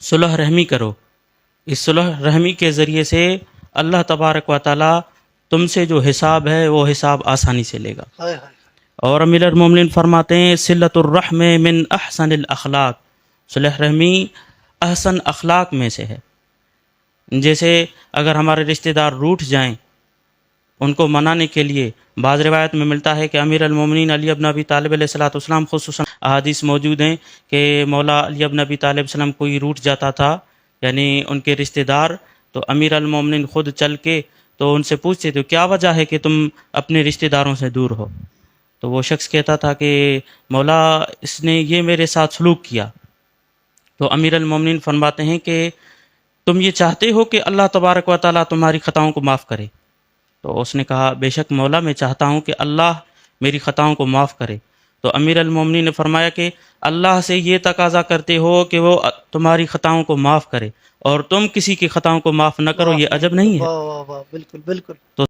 صلح رحمی کرو، اس صلح رحمی کے ذریعے سے اللہ تبارک و تعالی تم سے جو حساب ہے وہ حساب آسانی سے لے گا۔ ہائے ہائے، اور امیر المومنین فرماتے ہیں صلۃ الرحم من احسن الاخلاق، صلح رحمی احسن اخلاق میں سے ہے۔ جیسے اگر ہمارے رشتہ دار روٹھ جائیں، ان کو منانے کے لیے بعض روایت میں ملتا ہے کہ امیر المومنین علی بن ابی طالب علیہ الصلوۃ والسلام، خصوصاً احادیث موجود ہیں کہ مولا علی بن ابی طالب وسلم کوئی روٹھ جاتا تھا، یعنی ان کے رشتہ دار، تو امیر المومنین خود چل کے تو ان سے پوچھتے تھے کیا وجہ ہے کہ تم اپنے رشتہ داروں سے دور ہو؟ تو وہ شخص کہتا تھا کہ مولا اس نے یہ میرے ساتھ سلوک کیا۔ تو امیر المومنین فرماتے ہیں کہ تم یہ چاہتے ہو کہ اللہ تبارک و تعالیٰ تمہاری خطاؤں کو معاف کرے؟ تو اس نے کہا بے شک مولا میں چاہتا ہوں کہ اللہ میری خطاؤں کو معاف کرے۔ تو امیر المومنین نے فرمایا کہ اللہ سے یہ تقاضا کرتے ہو کہ وہ تمہاری خطاؤں کو معاف کرے اور تم کسی کی خطاؤں کو معاف نہ کرو، یہ عجب نہیں ہے؟ واہ واہ واہ، بالکل بالکل۔ تو